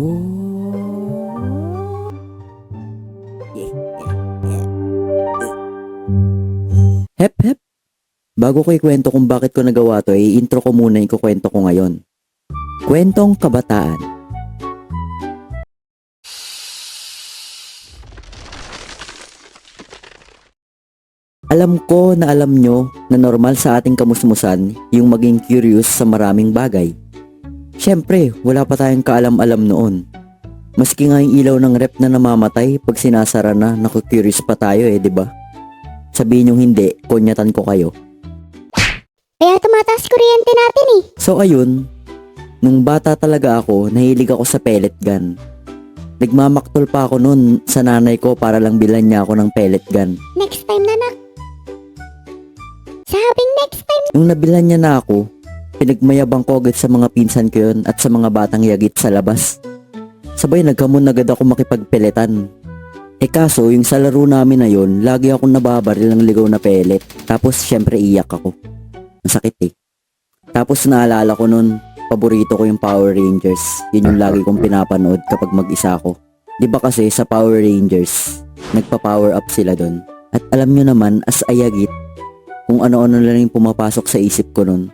Oh. Hep hep. Bago ko ikwento kung bakit ko nagawa to, i-intro ko muna yung kukwento ko ngayon. Kwentong kabataan. Alam ko na alam nyo na normal sa ating kamusmusan yung maging curious sa maraming bagay. Siyempre, wala pa tayong kaalam-alam noon. Maski nga yung ilaw ng rep na namamatay pag sinasara na, naku-curious pa tayo di ba? Sabihin yung hindi, kunyatan ko kayo. Kaya tumataas kuryente natin So ayun, nung bata talaga ako, nahilig ako sa pellet gun. Nagmamaktol pa ako noon sa nanay ko para lang bilan niya ako ng pellet gun. Next time na nak. Sabing next time. Nung nabilan niya na ako, pinagmayabang ko agad sa mga pinsan ko yun at sa mga batang yagit sa labas. Sabay naghamon agad ako makipagpeletan. Kaso yung sa laro namin na yun, lagi akong nababaril ng ligaw na pellet. Tapos syempre iyak ako. Masakit Tapos naalala ko nun, paborito ko yung Power Rangers. Yun yung lagi kong pinapanood kapag mag-isa ako. Di ba kasi sa Power Rangers, nagpa-power up sila dun. At alam nyo naman, as ayagit, kung ano-ano na lang yung pumapasok sa isip ko nun.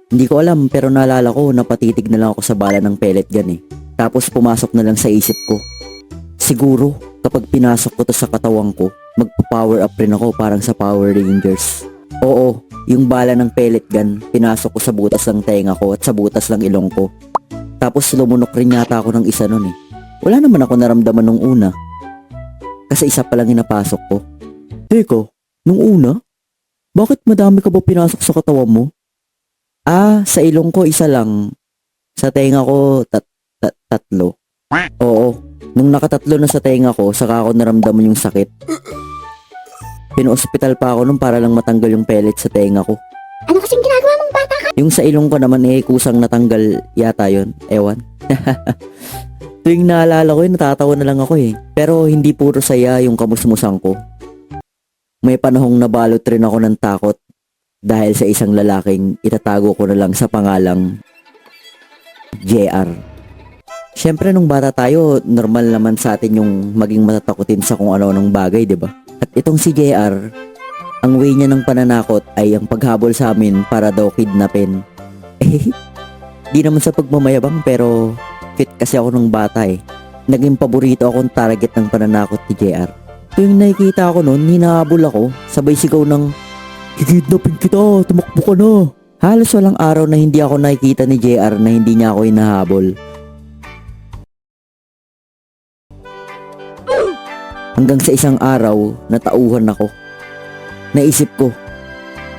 Hindi ko alam pero naalala ko napatitig na lang ako sa bala ng pellet gun Tapos pumasok na lang sa isip ko. Siguro kapag pinasok ko to sa katawan ko, magpa-power up rin ako parang sa Power Rangers. Oo, yung bala ng pellet gun, pinasok ko sa butas ng tenga ko at sa butas ng ilong ko. Tapos lumunok rin yata ako ng isa nun Wala naman ako naramdaman nung una. Kasi isa pa lang inapasok ko. Teka, nung una? Bakit madami ka ba pinasok sa katawan mo? Sa ilong ko isa lang. Sa tenga ko tatlo. Oo, nung nakatatlo na sa tenga ko, saka ako naramdaman yung sakit. Pino-hospital pa ako nung para lang matanggal yung pellet sa tenga ko. Ano kasing ginagawa mong bata ka? Yung sa ilong ko naman kusang natanggal yata yon. Ewan. Tuwing naalala ko natatawa na lang ako Pero hindi puro saya yung kamusmusan ko. May panahong nabalot rin ako ng takot dahil sa isang lalaking itatago ko na lang sa pangalang JR. Siyempre nung bata tayo, normal naman sa atin yung maging matatakotin sa kung ano-anong bagay, di ba? At itong si JR, ang way niya ng pananakot ay ang paghabol sa amin para daw kidnapin. Di naman sa pagmamayabang pero fit kasi ako nung bata Naging paborito akong target ng pananakot ni JR. Tuwing nakikita ako nun, hinahabol ako, sabay sigaw ng, "Kikidnapin kita, tumakbo ka na." Halos walang araw na hindi ako nakikita ni JR na hindi niya ako hinahabol. Hanggang sa isang araw, natauhan ako. Naisip ko,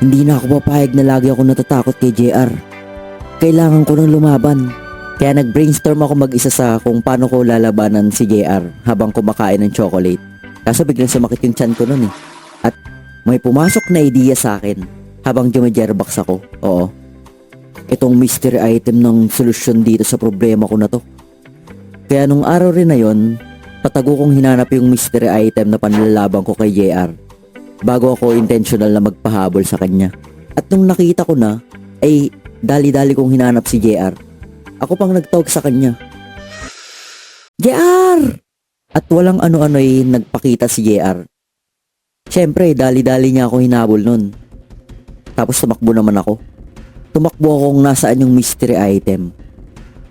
hindi na ako papayag na lagi ako natatakot kay JR. Kailangan ko nang lumaban. Kaya nag-brainstorm ako mag-isa sa kung paano ko lalabanan si JR habang kumakain ng chocolate. Kaso biglang sumakit yung tiyan ko nun At may pumasok na idea sa akin habang jumejerbox ako. Oo. Itong mystery item ng solusyon dito sa problema ko na to. Kaya nung araw rin na yon, patago kong hinanap yung mystery item na panlalabang ko kay JR bago ako intentional na magpahabol sa kanya. At nung nakita ko na, ay dali-dali kong hinanap si JR. Ako pang nagtawag sa kanya. JR! At walang ano-ano nagpakita si JR. Siyempre, dali-dali niya ako hinabol nun. Tapos tumakbo naman ako. Tumakbo akong nasaan yung mystery item.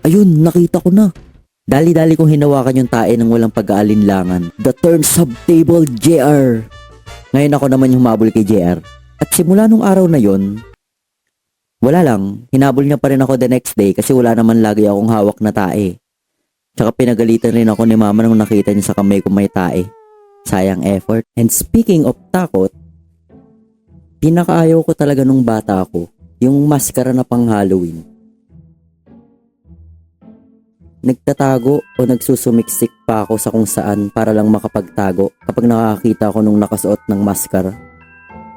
Ayun, nakita ko na. Dali-dali kong hinawakan yung tae ng walang pag-aalinlangan. The turn sub-table JR. Ngayon ako naman yung humabol kay JR. At simula nung araw na yon, wala lang, hinabol niya pa rin ako the next day kasi wala naman lagi akong hawak na tae. Tsaka pinagalitan rin ako ni mama nung nakita niya sa kamay ko may tae. Sayang effort. And speaking of takot, pinakaayaw ko talaga nung bata ako, yung maskara na pang Halloween. Nagtatago o nagsusumiksik pa ako sa kung saan para lang makapagtago kapag nakakita ako nung nakasuot ng maskara.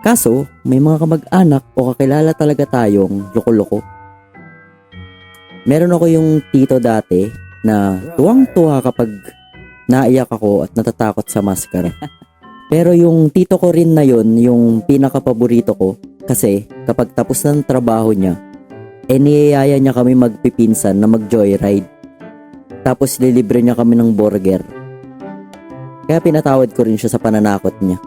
Kaso, may mga kamag-anak o kakilala talaga tayong loko-loko. Meron ako yung tito dati na tuwang-tuwa kapag naiyak ako at natatakot sa maskara. Pero yung tito ko rin na yon, yung pinaka-paborito ko kasi kapag tapos ng trabaho niya, niyayaya niya kami magpipinsan na mag-joyride. Tapos lilibre niya kami ng burger. Kaya pinatawad ko rin siya sa pananakot niya.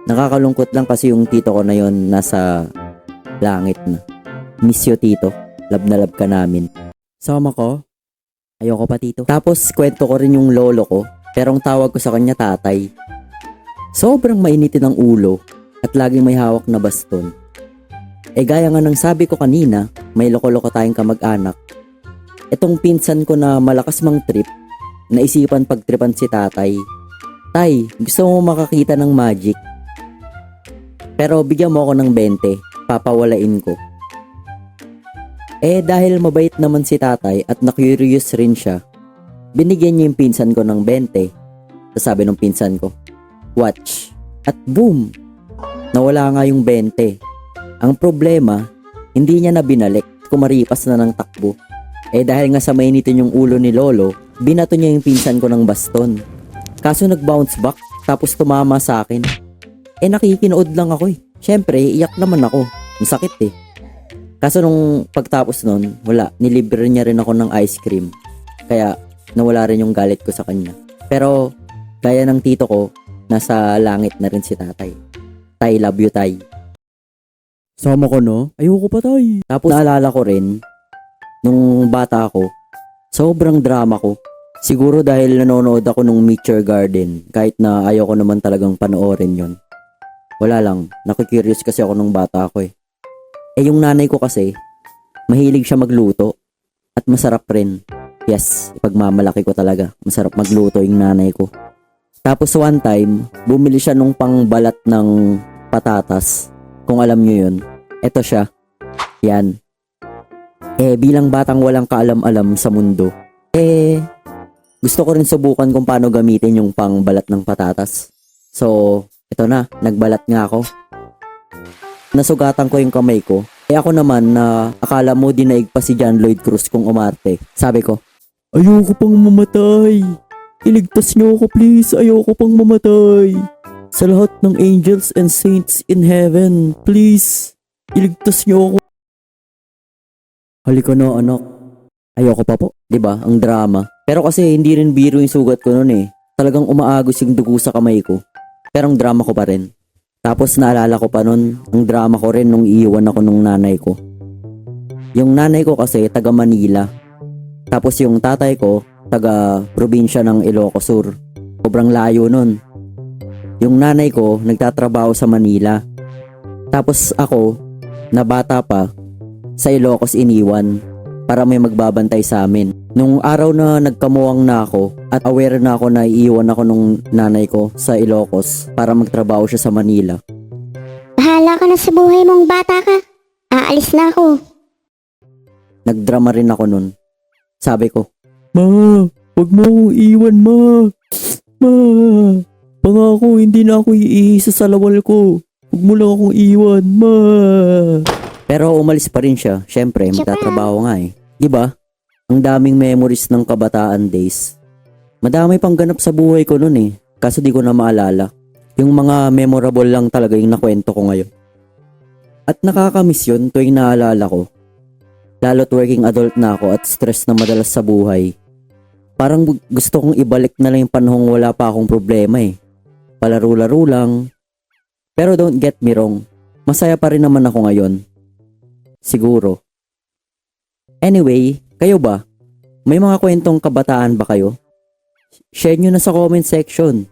Nakakalungkot lang kasi yung tito ko na yon nasa langit na. Miss you, tito. Love na love ka namin. Sama ko? Ayoko pa, tito. Tapos kwento ko rin yung lolo ko, pero ang tawag ko sa kanya tatay. Sobrang mainitin ang ulo at laging may hawak na baston. Gaya nga ng sabi ko kanina, may loko-loko tayong kamag-anak. Itong pinsan ko na malakas mang trip, naisipan pagtripan si tatay. Tay, gusto mo makakita ng magic? Pero bigyan mo ako ng 20, papawalain ko. Dahil mabait naman si tatay at na-curious rin siya, binigyan niya yung pinsan ko ng 20. Sabi ng pinsan ko, watch. At boom! Nawala nga yung 20. Ang problema, hindi niya na binalik, kumaripas na ng takbo. Dahil nga sa mainitin yung ulo ni lolo, binato niya yung pinsan ko ng baston. Kaso nag-bounce back, tapos tumama sa akin. Nakikinood lang ako Siyempre, iyak naman ako. Masakit Kaso nung pagtapos nun, wala, nilibre niya rin ako ng ice cream. Kaya nawala rin yung galit ko sa kanya. Pero, gaya ng tito ko, nasa langit na rin si tatay. Tay, love you, tay. Sama ko, no? Ayoko pa, tay. Tapos naalala ko rin, nung bata ako, sobrang drama ko. Siguro dahil nanonood ako nung Meet Your Garden, kahit na ayoko naman talagang panoorin yon. Wala lang, nakikurious kasi ako nung bata ako yung nanay ko kasi, mahilig siya magluto. At masarap rin. Yes, pagmamalaki ko talaga. Masarap magluto yung nanay ko. Tapos one time, bumili siya nung pangbalat ng patatas. Kung alam nyo yun. Eto siya. Yan. Bilang batang walang kaalam-alam sa mundo, gusto ko rin subukan kung paano gamitin yung pangbalat ng patatas. So, ito na, nagbalat nga ako. Nasugatan ko yung kamay ko. Ako naman na akala mo dinaig pa si John Lloyd Cruz kung umarte. Sabi ko, ayoko pang mamatay. Iligtas niyo ako please, ayoko pang mamatay. Sa lahat ng angels and saints in heaven, please, iligtas niyo ako. Halika na anak. Ayoko pa po, 'di ba? Ang drama. Pero kasi hindi rin biro yung sugat ko noon Talagang umaagos yung dugo sa kamay ko. Pero ang drama ko pa rin. Tapos naalala ko pa noon, ang drama ko rin nung iiwan ako nung nanay ko. Yung nanay ko kasi taga Manila. Tapos yung tatay ko taga probinsya ng Ilocos Sur. Sobrang layo nun. Yung nanay ko nagtatrabaho sa Manila. Tapos ako, na bata pa, sa Ilocos iniwan para may magbabantay sa amin. Nung araw na nagkamuwang na ako at aware na ako na iiwan ako nung nanay ko sa Ilocos para magtrabaho siya sa Manila. Bahala ka na sa buhay mong bata ka. Aalis na ako. Nagdrama rin ako nun. Sabi ko, Ma, wag mo akong iwan, Ma. Ma, pangako hindi na ako iisa sa lawal ko. Wag mo lang akong iwan, Ma. Pero umalis pa rin siya. Syempre, magtatrabaho nga Diba? Ang daming memories ng kabataan days. Madami pang ganap sa buhay ko nun kaso di ko na maalala. Yung mga memorable lang talaga yung nakwento ko ngayon. At nakakamiss yun tuwing naalala ko. Lalo't working adult na ako at stress na madalas sa buhay. Parang gusto kong ibalik na lang yung panahong wala pa akong problema Palaro-laro lang. Pero don't get me wrong, masaya pa rin naman ako ngayon. Siguro. Anyway, kayo ba? May mga kwentong kabataan ba kayo? Share nyo na sa comment section.